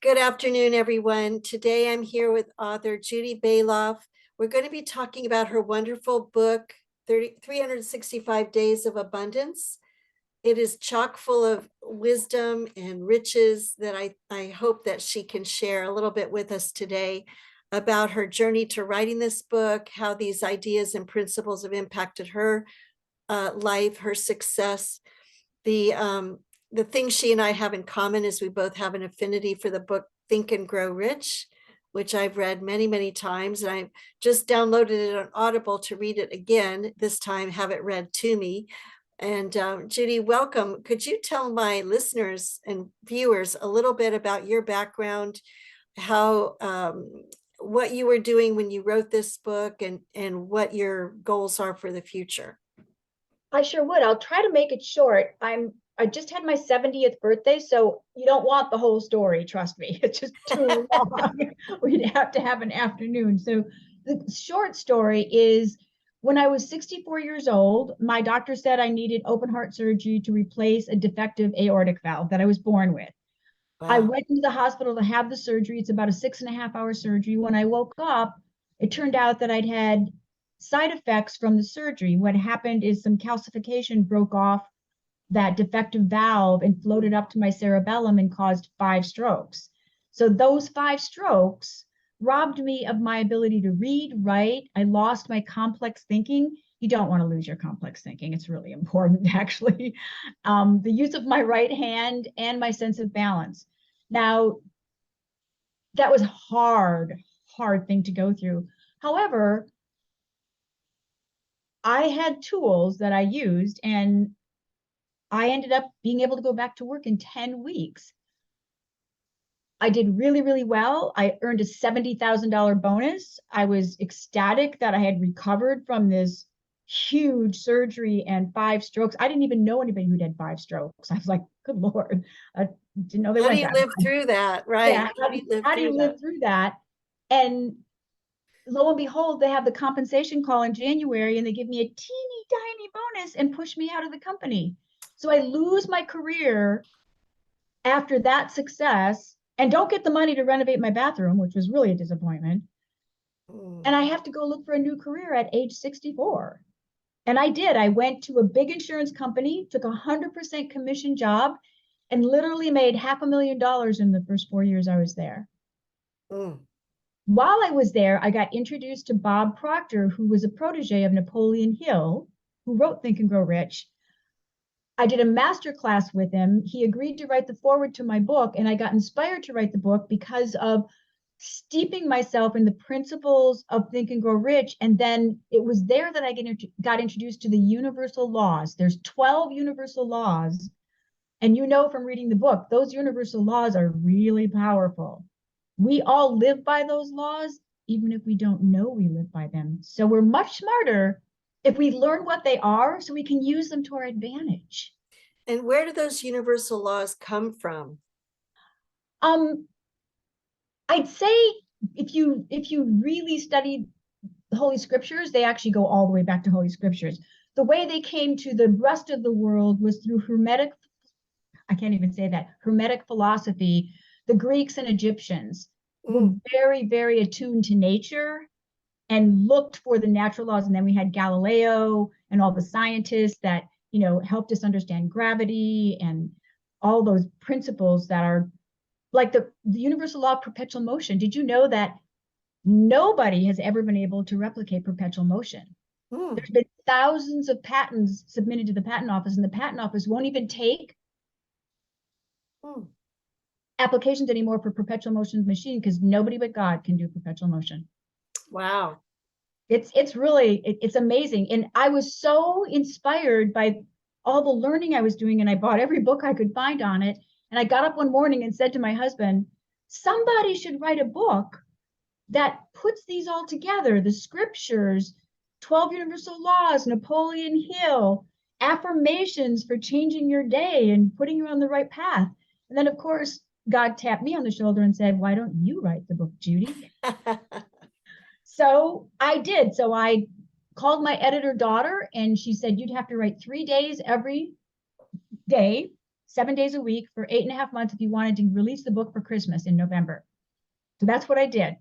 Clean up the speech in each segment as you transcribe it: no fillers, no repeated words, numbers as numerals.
Good afternoon, everyone. Today I'm here with author Judy Balloff. We're going to be talking about her wonderful book, 365 Days of Abundance. It is chock full of wisdom and riches that I hope that she can share a little bit with us today about her journey to writing this book, how these ideas and principles have impacted her life, her success. The thing she and I have in common is we both have an affinity for the book Think and Grow Rich, which I've read many, many times. And I just downloaded it on Audible to read it again, this time have it read to me. And Judy, welcome. Could you tell my listeners and viewers a little bit about your background, how what you were doing when you wrote this book and what your goals are for the future? I sure would. I'll try to make it short. I just had my 70th birthday, so you don't want the whole story, trust me. It's just too long. We'd have to have an afternoon. So the short story is when I was 64 years old, my doctor said I needed open heart surgery to replace a defective aortic valve that I was born with. I Wow. went into the hospital to have the surgery. It's about a 6.5 hour surgery. When I woke up, it turned out that I'd had side effects from the surgery. What happened is some calcification broke off that defective valve and floated up to my cerebellum and caused 5 strokes. So those 5 strokes robbed me of my ability to read, write. I lost my complex thinking. You don't want to lose your complex thinking. It's really important, actually. The use of my right hand and my sense of balance. Now, that was hard thing to go through. However, I had tools that I used, and I ended up being able to go back to work in 10 weeks. I did really, really well. I earned a $70,000 bonus. I was ecstatic that I had recovered from this huge surgery and 5 strokes. I didn't even know anybody who'd had 5 strokes. I was like, good Lord, I didn't know they How do went you that live bad. through that? Right. Yeah, How do you live how do through you that? live through that? And lo and behold, they have the compensation call in January and they give me a teeny tiny bonus and push me out of the company. So I lose my career after that success and don't get the money to renovate my bathroom, which was really a disappointment. And Mm. I have to go look for a new career at age 64. And I did. I went to a big insurance company, took a 100% commission job, and literally made $500,000 in the first 4 years I was there. Mm. While I was there, I got introduced to Bob Proctor, who was a protege of Napoleon Hill, who wrote Think and Grow Rich. I did a master class with him. He agreed to write the foreword to my book, and I got inspired to write the book because of steeping myself in the principles of Think and Grow Rich. And then it was there that I got introduced to the universal laws. There's 12 universal laws. And you know from reading the book, those universal laws are really powerful. We all live by those laws, even if we don't know we live by them. So we're much smarter if we learn what they are so we can use them to our advantage. And where do those universal laws come from? Um, I'd say if you really study the Holy Scriptures, they actually go all the way back to Holy Scriptures. The way they came to the rest of the world was through Hermetic, I can't even say that, Hermetic philosophy. The Greeks and Egyptians were Mm. very, very attuned to nature and looked for the natural laws. And then we had Galileo and all the scientists that, helped us understand gravity and all those principles that are like the universal law of perpetual motion. Did you know that nobody has ever been able to replicate perpetual motion? Mm. There's been thousands of patents submitted to the patent office, and the patent office won't even take Mm. applications anymore for perpetual motion machine because nobody but God can do perpetual motion. Wow. It's really it's amazing. And I was so inspired by all the learning I was doing, and I bought every book I could find on it. And I got up one morning and said to my husband, somebody should write a book that puts these all together, the scriptures, 12 universal laws, Napoleon Hill, affirmations for changing your day and putting you on the right path. And then, of course, God tapped me on the shoulder and said, why don't you write the book, Judy? So I did. So I called my editor daughter, and she said, you'd have to write 3 days every day, 7 days a week for 8.5 months if you wanted to release the book for Christmas in November. So that's what I did.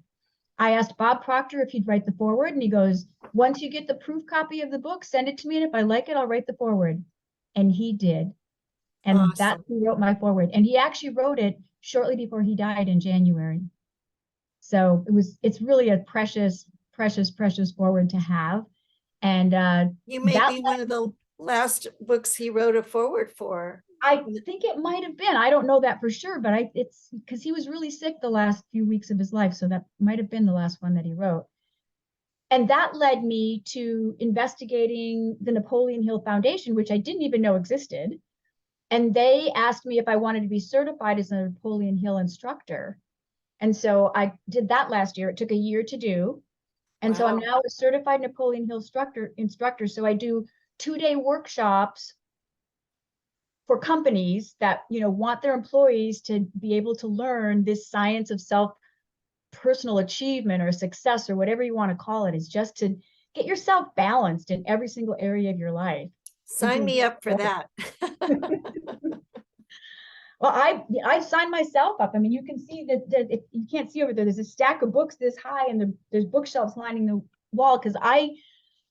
I asked Bob Proctor if he'd write the foreword, and he goes, once you get the proof copy of the book, send it to me, and if I like it, I'll write the foreword. And he did. And that's Awesome. who wrote my foreword. And he actually wrote it shortly before he died in January. So it's really a precious, precious, precious foreword to have. And You may that be one of the last books he wrote a foreword for. I think it might have been. I don't know that for sure, but it's because he was really sick the last few weeks of his life. So that might have been the last one that he wrote. And that led me to investigating the Napoleon Hill Foundation, which I didn't even know existed. And they asked me if I wanted to be certified as a Napoleon Hill instructor. And so I did that last year. It took a year to do. And so I'm Wow. now a certified Napoleon Hill instructor. So I do 2-day workshops for companies that want their employees to be able to learn this science of self personal achievement or success or whatever you want to call it, is just to get yourself balanced in every single area of your life. Sign me up for that. Well, I signed myself up. I mean, you can see that if you can't see over there, there's a stack of books this high, and there's bookshelves lining the wall, because I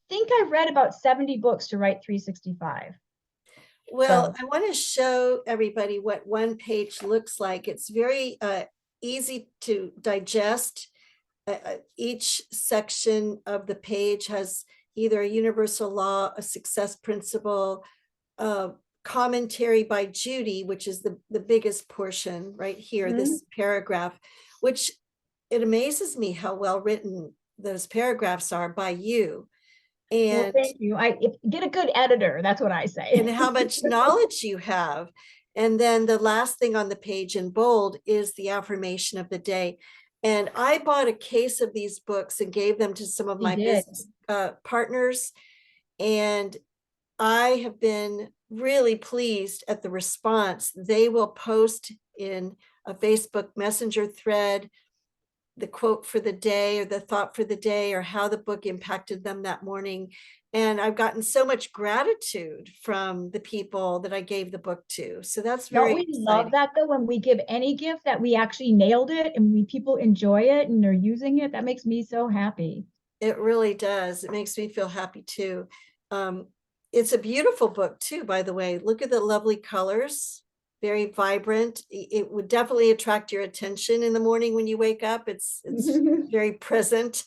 think I read about 70 books to write 365. Well, So I want to show everybody what one page looks like. It's very easy to digest. Each section of the page has either a universal law, a success principle, commentary by Judy, which is the biggest portion right here, this paragraph, which it amazes me how well written those paragraphs are by you. well, And thank you. Get a good editor. That's what I say. and how much knowledge you have. And then the last thing on the page in bold is the affirmation of the day. And I bought a case of these books and gave them to some of my business partners. And I have been really pleased at the response. They will post in a Facebook Messenger thread the quote for the day or the thought for the day or how the book impacted them that morning. And I've gotten so much gratitude from the people that I gave the book to. So that's very Don't we love exciting. that though, when we give any gift that we actually nailed it and people enjoy it and they're using it? That makes me so happy. It really does. It makes me feel happy too. It's a beautiful book too, by the way. Look at the lovely colors, very vibrant. It would definitely attract your attention in the morning when you wake up. It's very present.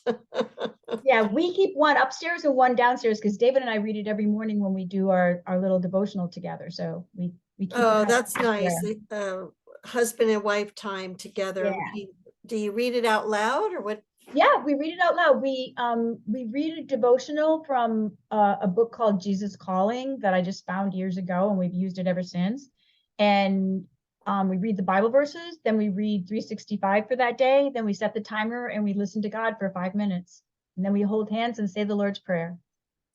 Yeah, we keep one upstairs and one downstairs because David and I read it every morning when we do our little devotional together. So we keep it Oh, kind that's of nice. there. Husband and wife time together. Yeah. Do you read it out loud or what? Yeah, we read it out loud. We read a devotional from a book called Jesus Calling that I just found years ago, and we've used it ever since. And we read the Bible verses, then we read 365 for that day, then we set the timer and we listen to God for 5 minutes. And then we hold hands and say the Lord's Prayer.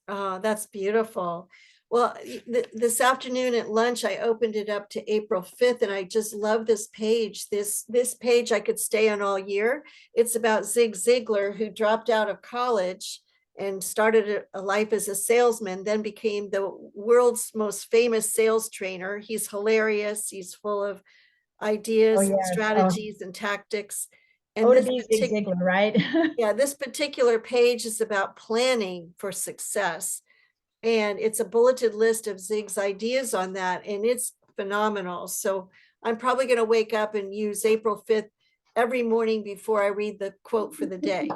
Oh, that's beautiful. Well, this afternoon at lunch, I opened it up to April 5th, and I just love this page. This page I could stay on all year. It's about Zig Ziglar, who dropped out of college and started a life as a salesman, then became the world's most famous sales trainer. He's hilarious. He's full of Oh ideas and yes. Oh, strategies and tactics. And oh to this be Zig particular Ziglar, right? yeah, this particular page is about planning for success. And it's a bulleted list of Zig's ideas on that, and it's phenomenal. So I'm probably going to wake up and use April 5th every morning before I read the quote for the day.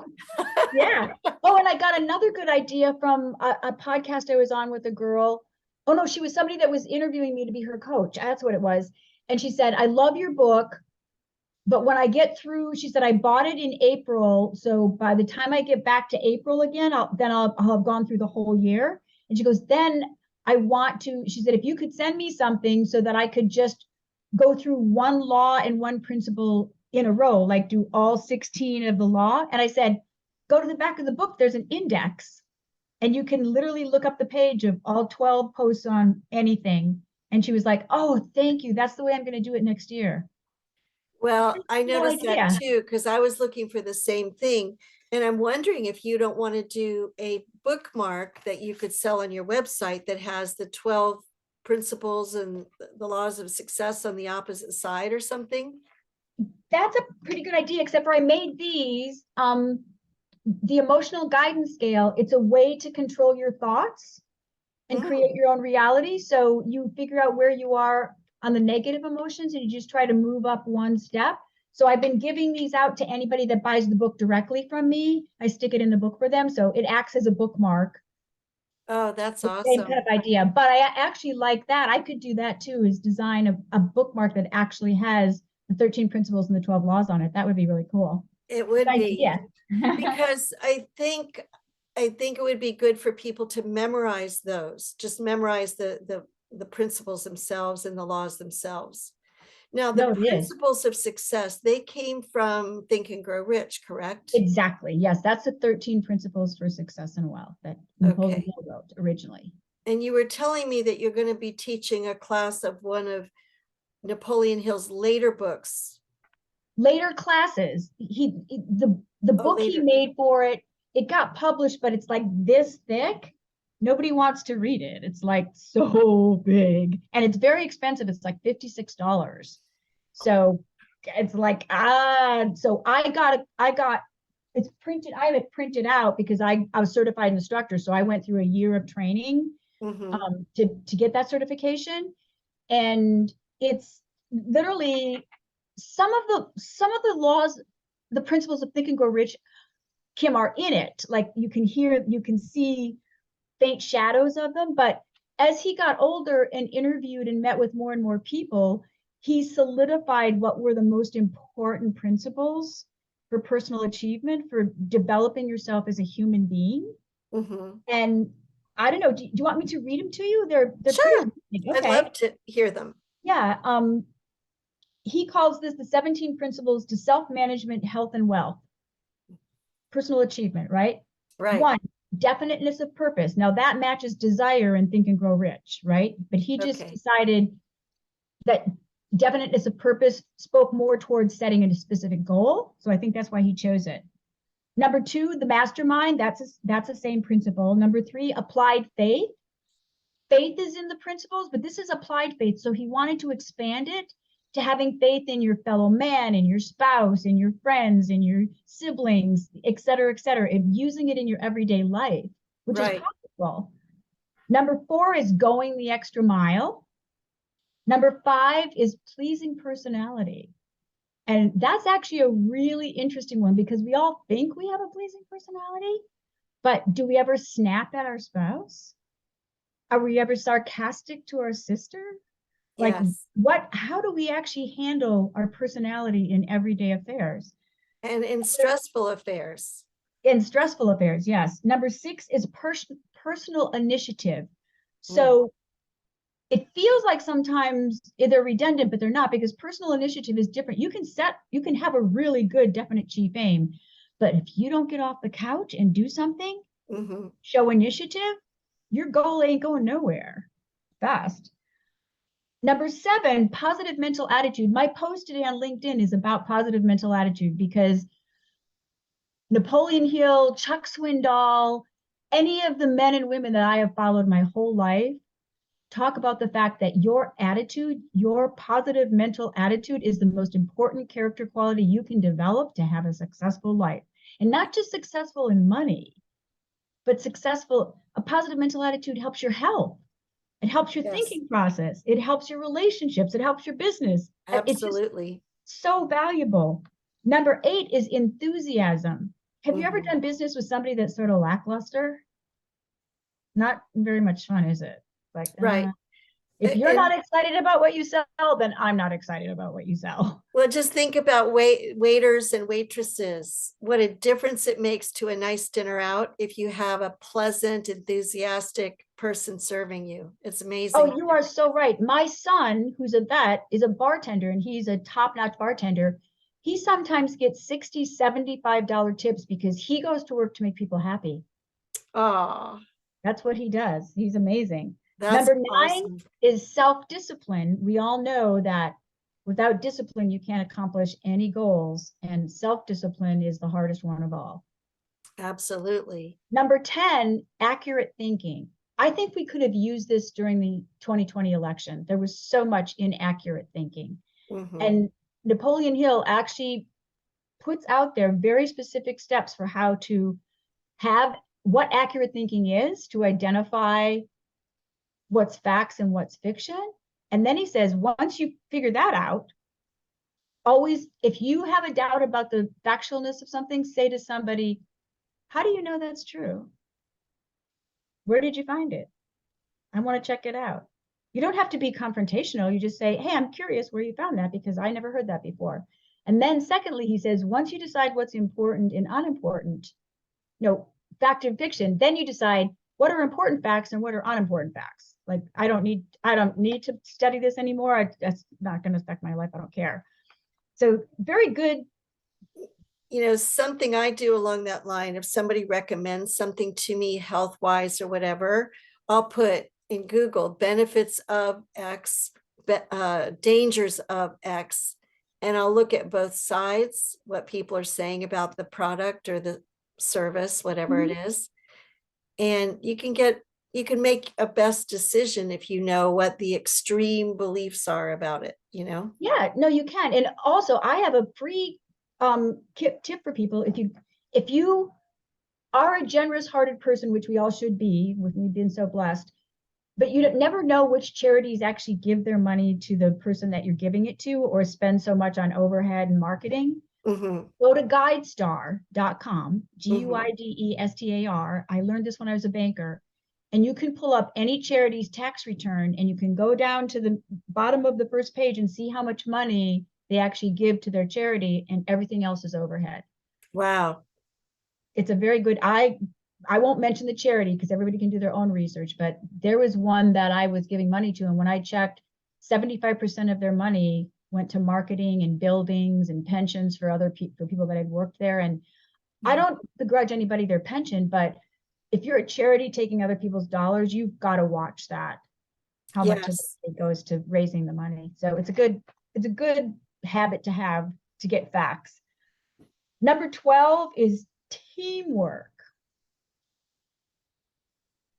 Yeah. Oh, and I got another good idea from a podcast I was on with a girl. Oh no, she was somebody that was interviewing me to be her coach. That's what it was. And she said, I love your book, but when I get through, she said, I bought it in April. So by the time I get back to April again, I'll have gone through the whole year. And she goes, then I want to, she said, if you could send me something so that I could just go through one law and one principle in a row, like do all 16 of the law. And I said, go to the back of the book, there's an index, and you can literally look up the page of all 12 posts on anything. And she was like, oh, thank you. That's the way I'm going to do it next year. Well, I No noticed that idea. too, because I was looking for the same thing. And I'm wondering if you don't want to do a bookmark that you could sell on your website that has the 12 principles and the laws of success on the opposite side or something? That's a pretty good idea, except for I made these, the emotional guidance scale. It's a way to control your thoughts and create your own reality. So you figure out where you are on the negative emotions and you just try to move up one step. So I've been giving these out to anybody that buys the book directly from me. I stick it in the book for them. So it acts as a bookmark. Oh, that's Same kind awesome. of idea. But I actually like that. I could do that too, is design a bookmark that actually has the 13 principles and the 12 laws on it. That would be really cool. It Good would be, idea. because I think it would be good for people to memorize those, just memorize the principles themselves and the laws themselves. Now, the No, it is. principles of success, they came from Think and Grow Rich, correct? Exactly. Yes, that's the 13 principles for success and wealth that Napoleon Okay. Hill wrote originally. And you were telling me that you're going to be teaching a class of one of Napoleon Hill's later books. Later classes, the Oh, book he later. made for it, it got published, but it's like this thick. Nobody wants to read it. It's like so big and it's very expensive. It's like $56. So it's like, so I got it's printed. I have it printed out because I was certified instructor. So I went through a year of training Mm-hmm. to get that certification. And it's literally some of the laws, the principles of Think and Grow Rich, Kim, are in it. Like you can see faint shadows of them. But as he got older and interviewed and met with more and more people, he solidified what were the most important principles for personal achievement, for developing yourself as a human being. Mm-hmm. And I don't know, do you want me to read them to you? They're pretty Sure. amazing. I'd Okay. love to hear them. Yeah. He calls this the 17 principles to self-management, health, and wealth, personal achievement, right? Right. One, definiteness of purpose. Now that matches desire and Think and Grow Rich, right? But he just Okay. decided that definiteness of purpose spoke more towards setting a specific goal. So I think that's why he chose it. Number two, the mastermind. That's the same principle. Number three, applied faith. Faith is in the principles, but this is applied faith. So he wanted to expand it to having faith in your fellow man, in your spouse, in your friends, in your siblings, et cetera, and using it in your everyday life, which is Right. powerful. Number four is going the extra mile. Number five is pleasing personality. And that's actually a really interesting one because we all think we have a pleasing personality, but do we ever snap at our spouse? Are we ever sarcastic to our sister? Like Yes. how do we actually handle our personality in everyday affairs? And in stressful affairs. In stressful affairs, yes. Number six is personal initiative. Mm. So it feels like sometimes they're redundant, but they're not, because personal initiative is different. You can have a really good definite chief aim, but if you don't get off the couch and do something, Mm-hmm. show initiative, your goal ain't going nowhere fast. Number seven, positive mental attitude. My post today on LinkedIn is about positive mental attitude because Napoleon Hill, Chuck Swindoll, any of the men and women that I have followed my whole life talk about the fact that your attitude, your positive mental attitude, is the most important character quality you can develop to have a successful life. And not just successful in money, but a positive mental attitude helps your health. It helps your Yes. thinking process. It helps your relationships. It helps your business. It's just Absolutely. so valuable. Number eight is enthusiasm. Have you ever Mm-hmm. done business with somebody that's sort of lackluster? Not very much fun, is it? Like, Right. if you're And not excited about what you sell, then I'm not excited about what you sell. well, just think about waiters and waitresses. What a difference it makes to a nice dinner out if you have a pleasant, enthusiastic person serving you. It's Oh, amazing. you are so right. My son, who's a vet, is a bartender and he's a top-notch bartender. He sometimes gets $60, $75 tips because he goes to work to make people happy. Oh, That's what he does. He's amazing. that's Number nine awesome. is self-discipline. We all know that without discipline, you can't accomplish any goals, and self-discipline is the hardest one of all. Absolutely. Number 10, accurate thinking. I think we could have used this during the 2020 election. There was so much inaccurate thinking. And Napoleon Hill actually puts out there very specific steps for how to have what accurate thinking is, to identify what's facts and what's fiction. And then he says, once you figure that out, always, if you have a doubt about the factualness of something, say to somebody, how do you know that's true? Where did you find it? I want to check it out. You don't have to be confrontational. You just say, hey, I'm curious where you found that because I never heard that before. And then secondly, he says, once you decide what's important and unimportant, fact and fiction, then you decide what are important facts and what are unimportant facts. Like, I don't need to study this anymore. That's not going to affect my life. I don't care. So very good. Something I do along that line, if somebody recommends something to me health-wise or whatever, I'll put in Google benefits of X, dangers of X, and I'll look at both sides, what people are saying about the product or the service, whatever it is. And you can make a best decision if you know what the extreme beliefs are about it, Yeah, no, you can. And also I have a free tip for people. If you are a generous hearted person, which we all should be, with me being so blessed, but you never know which charities actually give their money to the person that you're giving it to or spend so much on overhead and marketing. Go to guidestar.com, GUIDESTAR. I learned this when I was a banker. And you can pull up any charity's tax return and you can go down to the bottom of the first page and see how much money they actually give to their charity, and everything else is overhead. Wow. It's a very good, I won't mention the charity because everybody can do their own research, but there was one that I was giving money to, and when I checked, 75% of their money went to marketing and buildings and pensions for other people, for people that had worked there. And I don't begrudge anybody their pension, but if you're a charity taking other people's dollars, you've got to watch that, how much of it goes to raising the money. So it's a good habit to have to get facts. Number 12 is teamwork.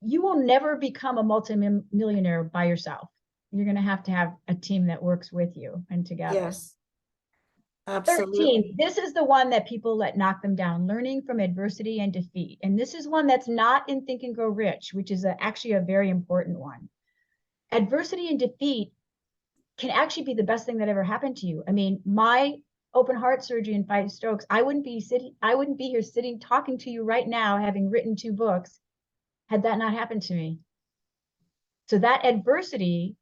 You will never become a multimillionaire by yourself. You're going to have a team that works with you and together. Yes, absolutely. 13, this is the one that people let knock them down, learning from adversity and defeat. And this is one that's not in Think and Grow Rich, which is actually a very important one. Adversity and defeat can actually be the best thing that ever happened to you. I mean, my open heart surgery and 5 strokes, I wouldn't be here sitting talking to you right now, having written 2 books, had that not happened to me. So that adversity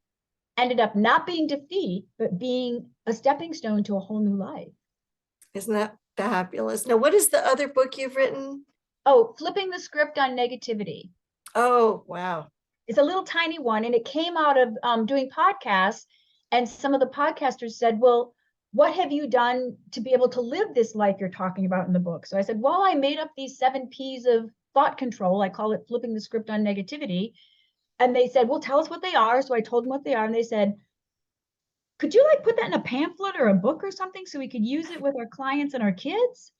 ended up not being defeat, but being a stepping stone to a whole new life. Isn't that fabulous? Now, what is the other book you've written? Oh, Flipping the Script on Negativity. Oh, wow. It's a little tiny one, and it came out of doing podcasts, and some of the podcasters said, well, what have you done to be able to live this life you're talking about in the book? So I said, well, I made up these 7 P's of thought control. I call it Flipping the Script on Negativity. And they said, well, tell us what they are. So I told them what they are. And they said, could you put that in a pamphlet or a book or something so we could use it with our clients and our kids?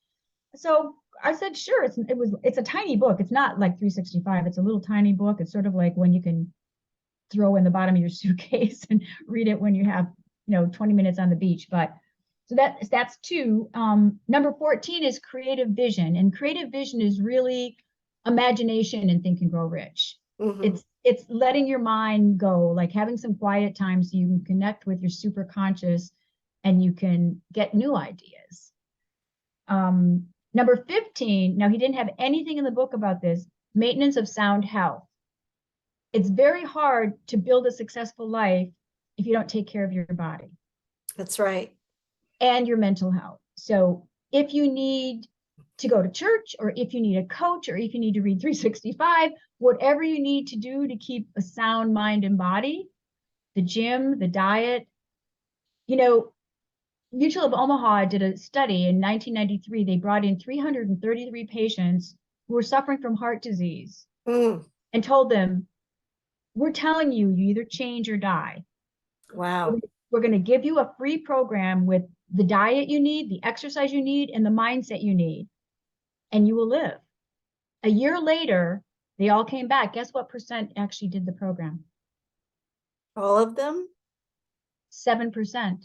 So I said, sure. It's a tiny book. It's not like 365. It's a little tiny book. It's sort of like when you can throw in the bottom of your suitcase and read it when you have, 20 minutes on the beach. But so that's 2. Number 14 is creative vision. And creative vision is really imagination and Think and Grow Rich. It's letting your mind go, like having some quiet time so you can connect with your super conscious and you can get new ideas. Number 15, now he didn't have anything in the book about this, maintenance of sound health. It's very hard to build a successful life if you don't take care of your body. That's right. And your mental health. So if you need to go to church, or if you need a coach, or if you need to read 365, whatever you need to do to keep a sound mind and body, the gym, the diet. Mutual of Omaha did a study in 1993. They brought in 333 patients who were suffering from heart disease and told them, we're telling you, you either change or die. Wow. We're going to give you a free program with the diet you need, the exercise you need, and the mindset you need, and you will live. A year later, They all came back. Guess what percent actually did the program? All of them? 7%.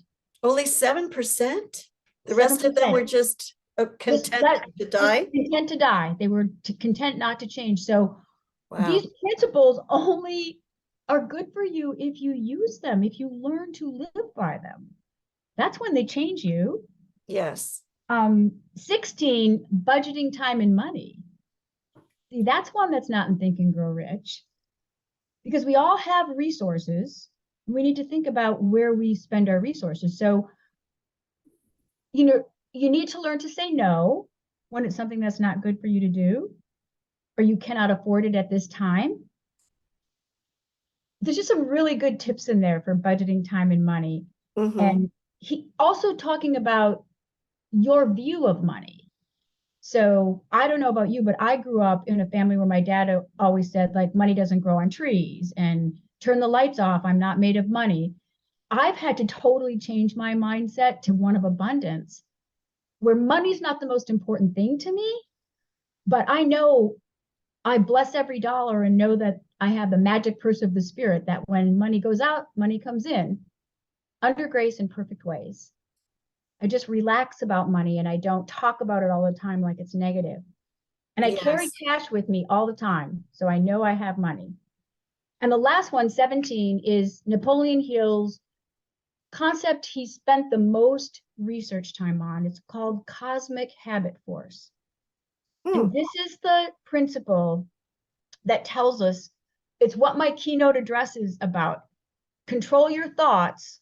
Only 7%? The rest of them were 7%. just content to Just die? content to die. They were content not to change. So Wow. these principles only are good for you if you use them, if you learn to live by them. That's when they change you. Yes. 16, budgeting time and money. See, that's one that's not in Think and Grow Rich, because we all have resources. We need to think about where we spend our resources. So, you need to learn to say no when it's something that's not good for you to do, or you cannot afford it at this time. There's just some really good tips in there for budgeting time and money. Mm-hmm. And he also talking about your view of money. So I don't know about you, but I grew up in a family where my dad always said, like, money doesn't grow on trees, and turn the lights off, I'm not made of money. I've had to totally change my mindset to one of abundance, where money's not the most important thing to me, but I know I bless every dollar and know that I have the magic purse of the spirit, that when money goes out, money comes in under grace in perfect ways. I just relax about money and I don't talk about it all the time like it's negative. And I carry Yes. cash with me all the time, so I know I have money. And the last one, 17, is Napoleon Hill's concept he spent the most research time on. It's called cosmic habit force. And this is the principle that tells us, it's what my keynote address is about. Control your thoughts,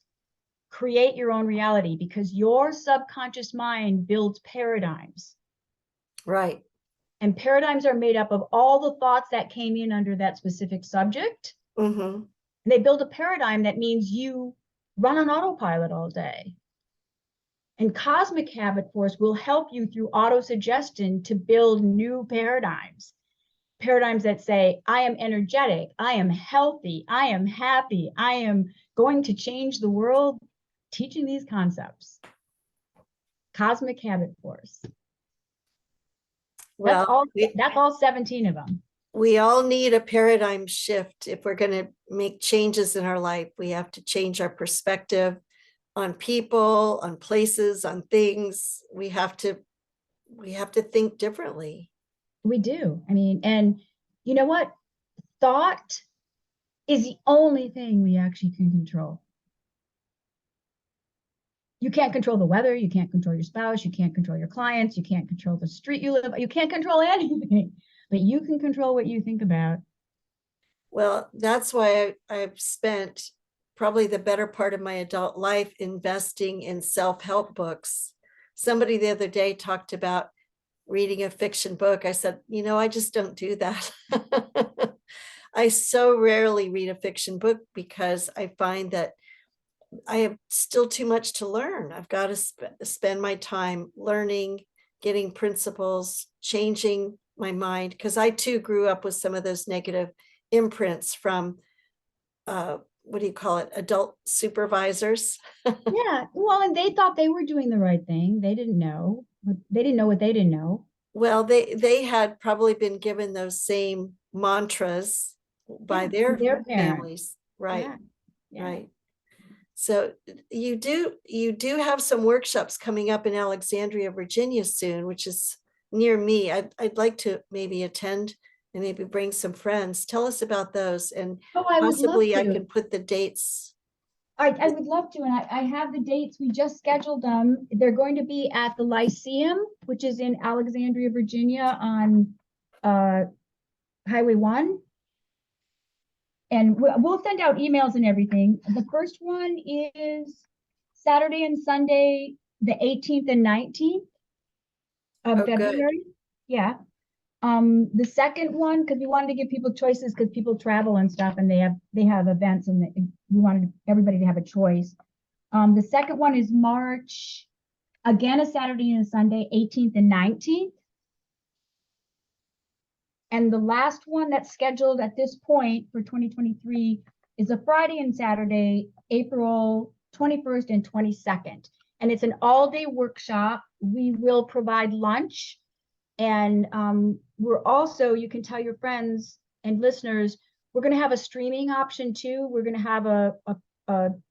create your own reality, because your subconscious mind builds paradigms. Right. And paradigms are made up of all the thoughts that came in under that specific subject. Mm-hmm. And they build a paradigm that means you run on autopilot all day. And cosmic habit force will help you through auto-suggestion to build new paradigms. Paradigms that say, I am energetic, I am healthy, I am happy, I am going to change the world, teaching these concepts. Cosmic habit force. Well, That's all 17 of them. we all need a paradigm shift. If we're going to make changes in our life, we have to change our perspective on people, on places, on things. We have to think differently. We do. I mean, and you know what? Thought is the only thing we actually can control. You can't control the weather, you can't control your spouse, you can't control your clients, you can't control the street you live on, you can't control anything, but you can control what you think about. Well, that's why I've spent probably the better part of my adult life investing in self-help books. Somebody the other day talked about reading a fiction book. I said, I just don't do that. I so rarely read a fiction book because I find that I have still too much to learn. I've got to spend my time learning, getting principles, changing my mind, because I too grew up with some of those negative imprints from what do you call it, adult supervisors. Yeah, well, and they thought they were doing the right thing. They didn't know. They didn't know what they didn't know. Well, they had probably been given those same mantras by their parents. families. Right. Yeah. Right. So you do have some workshops coming up in Alexandria, Virginia soon, which is near me. I'd like to maybe attend and maybe bring some friends. Tell us about those, and I would love possibly I to. can put the dates. I would love to, and I have the dates. We just scheduled them. They're going to be at the Lyceum, which is in Alexandria, Virginia, on Highway 1. And we'll send out emails and everything. The first one is Saturday and Sunday, the 18th and 19th of February. Good. Yeah. The second one, because we wanted to give people choices, because people travel and stuff, and they have events, and we wanted everybody to have a choice. The second one is March, again, a Saturday and a Sunday, 18th and 19th. And the last one that's scheduled at this point for 2023 is a Friday and Saturday, April 21st and 22nd. And it's an all-day workshop. We will provide lunch. And we're also, you can tell your friends, and listeners, we're going to have a streaming option too. We're going to have a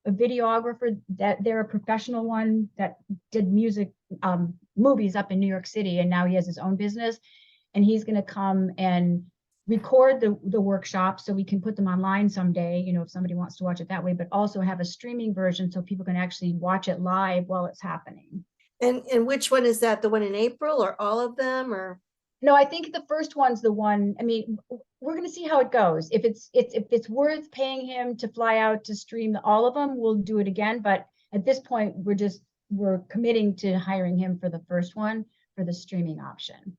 videographer that they're a professional one that did music movies up in New York City, and now he has his own business, and he's going to come and record the workshop so we can put them online someday, you know, if somebody wants to watch it that way, but also have a streaming version so people can actually watch it live while it's happening. And which one is that? The one in April or all of them, or? No, I think the first one's the one. I mean, we're going to see how it goes. If it's worth paying him to fly out to stream all of them, we'll do it again. But at this point, we're committing to hiring him for the first one for the streaming option.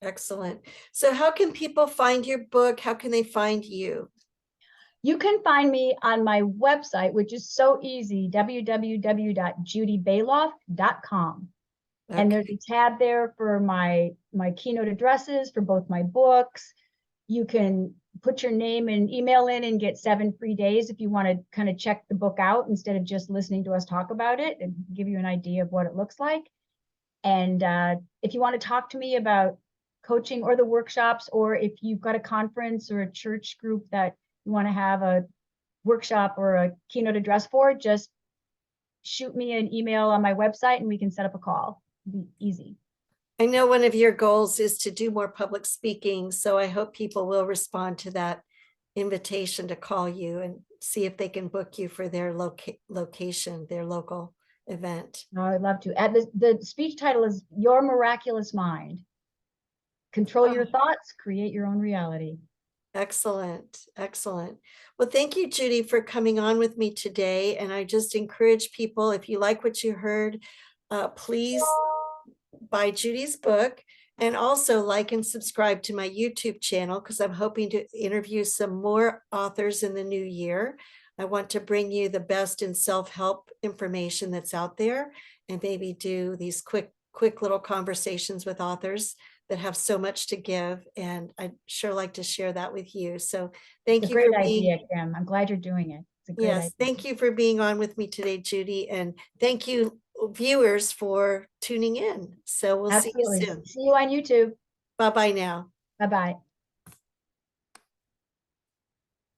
Excellent. So how can people find your book? How can they find you? You can find me on my website, which is so easy, www.judyballoff.com. Okay. And there's a tab there for my keynote addresses for both my books. You can put your name and email in and get 7 free days if you want to kind of check the book out instead of just listening to us talk about it, and give you an idea of what it looks like. And if you want to talk to me about coaching or the workshops, or if you've got a conference or a church group that you want to have a workshop or a keynote address for, just shoot me an email on my website and we can set up a call. It'll be easy. I know one of your goals is to do more public speaking, so I hope people will respond to that invitation to call you and see if they can book you for their location, their local event. Oh, I'd love to. The speech title is Your Miraculous Mind. Control your thoughts, create your own reality. Excellent. Excellent. Well, thank you, Judy, for coming on with me today. And I just encourage people, if you like what you heard, please buy Judy's book, and also like and subscribe to my YouTube channel, because I'm hoping to interview some more authors in the new year. I want to bring you the best in self-help information that's out there, and maybe do these quick little conversations with authors that have so much to give. And I'd sure like to share that with you. So thank you for being. Great idea, Kim. I'm glad you're doing it. It's a great idea. Thank you for being on with me today, Judy. And thank you, viewers, for tuning in. So we'll see you soon. See you on YouTube. Bye-bye now. Bye-bye.